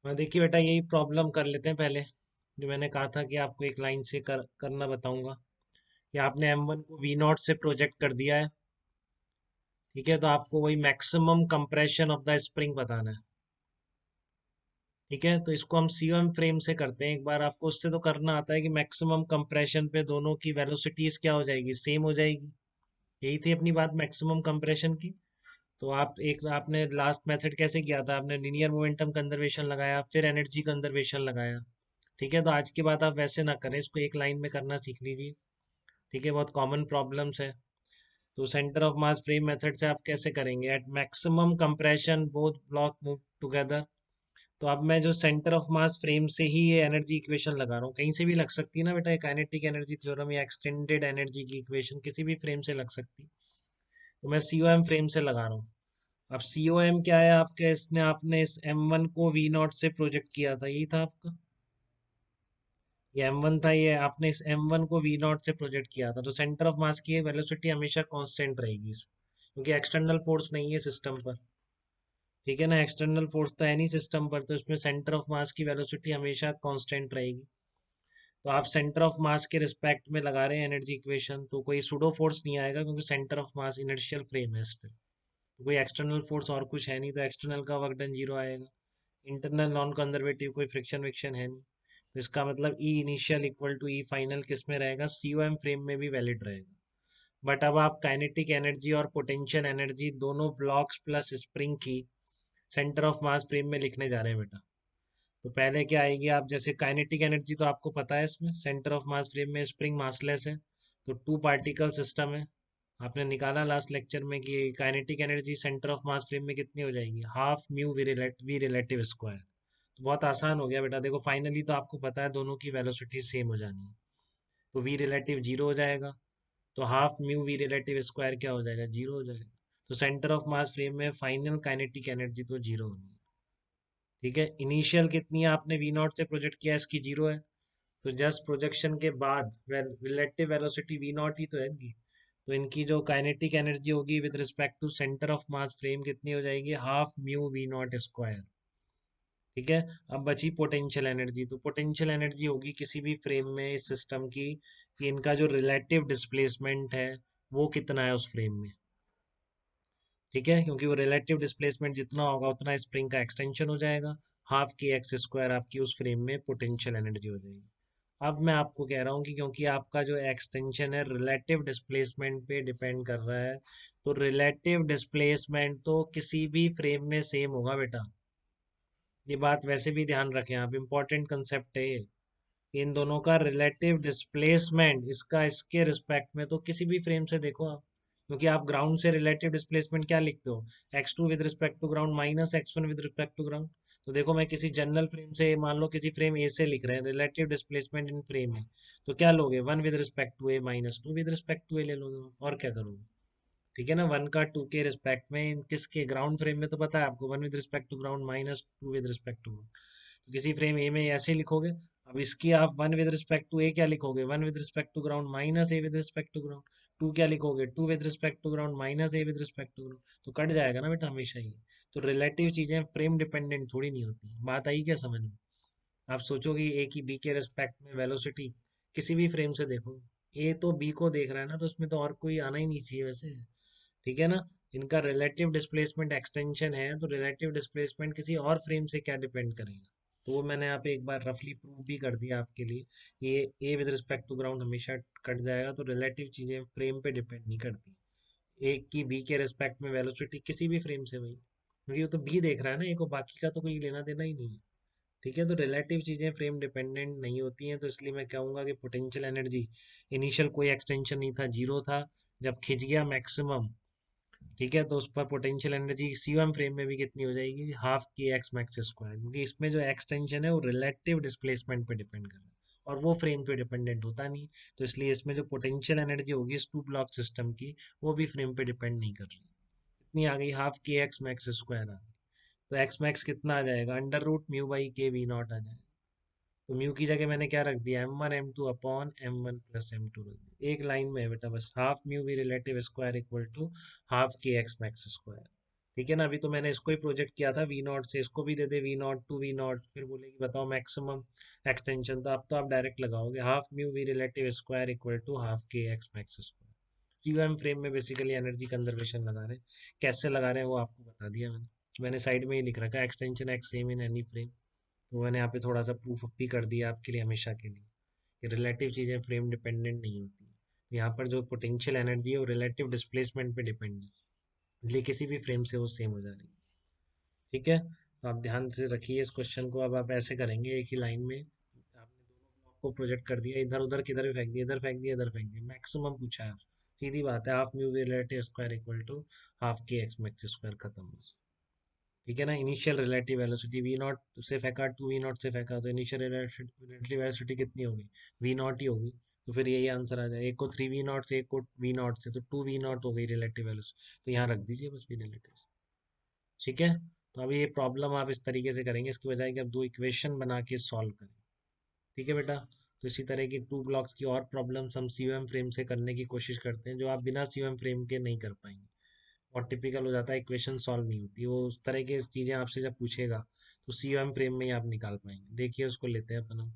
देखिए बेटा, यही प्रॉब्लम कर लेते हैं पहले। जो मैंने कहा था कि आपको एक लाइन से करना बताऊंगा। या आपने M1 को V0 से प्रोजेक्ट कर दिया है। ठीक है, तो आपको वही maximum compression of the spring बताना है। ठीक है, तो इसको हम COM फ्रेम से करते हैं। एक बार आपको उससे तो करना आता है कि मैक्सिमम कंप्रेशन पे दोनों की वेलोसिटीज क्या हो जाएगी, सेम हो जाएगी। यही थी अपनी बात मैक्सिमम कंप्रेशन की। तो आपने लास्ट मेथड कैसे किया था, आपने लीनियर मोमेंटम कंजर्वेशन लगाया, फिर एनर्जी कंजर्वेशन लगाया। ठीक है, तो आज के बाद आप वैसे ना करें, इसको एक लाइन में करना सीख लीजिए। ठीक है, बहुत कॉमन प्रॉब्लम्स है। तो centre of mass frame method से आप कैसे करेंगे, at maximum compression both block move together. तो अब मैं जो सेंटर ऑफ मास फ्रेम से ही ये एनर्जी इक्वेशन लगा रहा हूँ, कहीं से भी लग सकती है ना बेटा, काइनेटिक एनर्जी थ्योरम या एक्सटेंडेड एनर्जी की इक्वेशन किसी भी फ्रेम से लग सकती। तो मैं COM फ्रेम से लगा रहा हूँ। अब COM क्या है आपके, इसने आपने इस M1 को V0 से प्रोजेक्ट किया था, यही था आपका। ये M1 था, ये आपने इस M1 को V0 से प्रोजेक्ट किया था। तो सेंटर ऑफ मास की वेलोसिटी हमेशा कांस्टेंट रहेगी इसमें, क्योंकि एक्सटर्नल फोर्स नहीं है सिस्टम पर। ठीक है ना, एक्सटर्नल फोर्स तो है नहीं सिस्टम पर, तो इसमें सेंटर ऑफ मास की वेलोसिटी हमेशा कांस्टेंट रहेगी। तो आप सेंटर ऑफ मास के रिस्पेक्ट में लगा रहे हैं एनर्जी इक्वेशन, तो कोई सुडो फोर्स नहीं आएगा, क्योंकि centre of mass inertial frame है स्टिल। तो कोई एक्सटर्नल फोर्स और कुछ है नहीं, तो एक्सटर्नल का वर्क डन जीरो आएगा। इंटरनल नॉन कंजर्वेटिव कोई फ्रिक्शन विक्शन है नहीं। तो इसका मतलब E initial equal to E final किस में रहेगा, COM फ्रेम में भी वैलिड रहेगा। बट अब आप काइनेटिक एनर्जी और पोटेंशियल एनर्जी दोनों ब्लॉक्स प्लस स्प्रिंग की सेंटर ऑफ मास फ्रेम में लिखने जा रहे हैं बेटा। तो पहले क्या आएगी, आप जैसे काइनेटिक एनर्जी तो आपको पता है, इसमें सेंटर ऑफ मास फ्रेम में स्प्रिंग मासलेस है, तो टू पार्टिकल सिस्टम है। आपने निकाला लास्ट लेक्चर में कि kinetic energy centre of mass frame में कितनी हो जाएगी, half mu we relative square. तो बहुत आसान हो गया बेटा, देखो फाइनली तो आपको पता है दोनों की वेलोसिटी सेम हो जानी है। तो वी रिलेटिव जीरो हो जाएगा। तो half mu we relative square क्या हो जाएगा, जीरो हो जाएगा। तो सेंटर ऑफ मास फ्रेम में फाइनल काइनेटिक एनर्जी तो जीरो होनी है। ठीक है, इनिशियल कितनी है, आपने V0 से प्रोजेक्ट किया, इसकी जीरो है। तो जस्ट प्रोजेक्शन के बाद रिलेटिव वेलोसिटी V0 ही तो है इनकी। तो इनकी जो काइनेटिक एनर्जी होगी with respect to centre of mass frame कितनी हो जाएगी, हाफ म्यू V0 स्क्वायर। ठीक है। अब बची पोटेंशियल एनर्जी, तो पोटेंशियल एनर्जी होगी किसी भी फ्रेम में इस सिस्टम की, कि इनका जो रिलेटिव डिस्प्लेसमेंट है वो कितना है उस फ्रेम में। ठीक है, क्योंकि वो रिलेटिव डिस्प्लेसमेंट जितना होगा उतना स्प्रिंग का एक्सटेंशन हो जाएगा। हाफ के एक्स स्क्वायर आपकी उस फ्रेम में पोटेंशियल एनर्जी हो जाएगी। अब मैं आपको कह रहा हूँ कि क्योंकि आपका जो एक्सटेंशन है रिलेटिव डिस्प्लेसमेंट पे डिपेंड कर रहा है, तो रिलेटिव डिस्प्लेसमेंट तो किसी भी फ्रेम में सेम होगा बेटा। ये बात वैसे भी ध्यान रखें आप, इम्पोर्टेंट कंसेप्ट है ये। इन दोनों का रिलेटिव डिस्प्लेसमेंट इसका इसके रिस्पेक्ट में तो किसी भी फ्रेम से देखो आप। क्योंकि आप ग्राउंड से रिलेटिव डिस्प्लेसमेंट क्या लिखते हो, x2 with respect to ground minus x1 with respect to ground. तो देखो, मैं किसी जनरल फ्रेम से, मान लो किसी फ्रेम ए से लिख रहे हैं रिलेटिव डिस्प्लेसमेंट इन फ्रेम है, तो क्या लोगे, one with respect to A minus two with respect to A ले लोगे, और क्या करोगे। ठीक है ना, वन का टू के रिस्पेक्ट में, किसके ग्राउंड फ्रेम में तो पता है आपको, one with respect to ground minus two with respect to. तो किसी फ्रेम ए में ऐसे लिखोगे। अब इसकी आप one with respect to A क्या लिखोगे, one with respect to ground minus A with respect to ground. Two क्या लिखोगे, two with respect to ground minus A with respect to ground. तो कट जाएगा ना बेटा हमेशा ही। तो रिलेटिव चीजें फ्रेम डिपेंडेंट थोड़ी नहीं होती, बात आई क्या समझ में। आप सोचोगे ए की बी के रिस्पेक्ट में वेलोसिटी, किसी भी फ्रेम से देखो, ए तो बी को देख रहा है ना, तो उसमें तो और कोई आना ही नहीं चाहिए वैसे। ठीक है ना। इनका रिलेटिव डिस्प्लेसमेंट एक्सटेंशन है, तो रिलेटिव डिस्प्लेसमेंट किसी और फ्रेम से क्या डिपेंड करेगा। तो वो मैंने यहाँ पे एक बार रफली प्रूव भी कर दिया आपके लिए। ये A with respect to ground हमेशा कट जाएगा, तो रिलेटिव चीजें फ्रेम पे डिपेंड नहीं करती। एक की बी के रिस्पेक्ट में वेलोसिटी किसी भी फ्रेम से वही, क्योंकि वो तो बी देख रहा है ना, एक को बाकी का तो कोई लेना देना ही नहीं है। ठीक है, तो रिलेटिव चीजें फ्रेम डिपेंडेंट नहीं होती हैं, तो इसलिए मैं कहूंगा कि पोटेंशियल एनर्जी इनिशियल कोई एक्सटेंशन नहीं था, जीरो था। जब खिंच गया मैक्सिमम, ठीक है, तो उस पर पोटेंशियल एनर्जी COM फ्रेम में भी कितनी हो जाएगी, हाफ की एक्स मैक्स स्क्वायर, क्योंकि इसमें जो एक्सटेंशन है वो रिलेटिव डिस्प्लेसमेंट पे डिपेंड कर रहा है, और वो फ्रेम पे डिपेंडेंट होता नहीं। तो इसलिए इसमें जो पोटेंशियल एनर्जी होगी इस टू ब्लॉक सिस्टम की, वो भी फ्रेम पे डिपेंड नहीं कर रही। इतनी आ गई, हाफ के एक्स मैक्स स्क्वायर आ गई। तो एक्स मैक्स कितना आ जाएगा, अंडर रूट म्यू बाई के V0 आ जाएगा। तो म्यू की जगह मैंने क्या रख दिया, M1 M2 upon M1 + M2 रख दिया। एक लाइन में है बेटा बस, half mu we relative square equal to half के एक्स मैक्स स्क्वायर। ठीक है ना। अभी तो मैंने इसको ही प्रोजेक्ट किया था वी नॉट से, इसको भी दे दे V naught to V naught, फिर बोलेगी बताओ मैक्सिमम एक्सटेंशन, तो अब तो आप डायरेक्ट लगाओगे half mu we relative square equal to half के x max square. COM frame में बेसिकली एनर्जी कंजर्वेशन लगा रहे हैं, कैसे लगा रहे हैं वो आपको बता दिया मैंने साइड में ही लिख रखा है extension x same in any frame. तो मैंने यहाँ पे थोड़ा सा प्रूफ भी कर दिया आपके लिए हमेशा के लिए, कि रिलेटिव चीज़ें फ्रेम डिपेंडेंट नहीं होती। यहाँ पर जो पोटेंशियल एनर्जी है वो रिलेटिव डिस्प्लेसमेंट पे डिपेंड है, इसलिए किसी भी फ्रेम से वो सेम हो जा रही है। ठीक है, तो आप ध्यान से रखिए इस क्वेश्चन को। अब आप ऐसे करेंगे एक ही लाइन में, आपने दोनों ब्लॉक को प्रोजेक्ट कर दिया, इधर उधर किधर भी फेंक दिया, इधर फेंक दिया इधर फेंक दिया, मैक्सिमम पूछा है। सीधी बात है, half mu relative square equal to half के एक्स मैक्स स्क्वायर, खत्म बस। ठीक है ना। Initial relative velocity v not से फेंका, टू वी नॉट से फेंका, तो इनिशियल रिलेटिव वेलोसिटी कितनी होगी, वी नॉट ही होगी। तो फिर यही आंसर आ जाए, एक को थ्री वी नॉट से एक को वी नॉट से, तो टू वी नॉट हो गई रिलेटिव वेलोसिटी, तो यहाँ रख दीजिए बस वी रिलेटिव। ठीक है, तो अभी ये प्रॉब्लम आप इस तरीके से करेंगे, इसकी बजाय कि आप दो इक्वेशन बना के सॉल्व करें। ठीक है बेटा। तो इसी तरह की टू ब्लॉक्स की और प्रॉब्लम्स हम सीओएम फ्रेम से करने की कोशिश करते हैं, जो आप बिना सीओएम फ्रेम के नहीं कर पाएंगे। और टिपिकल हो जाता है, इक्वेशन सॉल्व नहीं होती, वो उस तरह की चीज़ें आपसे जब पूछेगा तो सीओएम फ्रेम में ही आप निकाल पाएंगे। देखिए उसको लेते हैं अपन हम।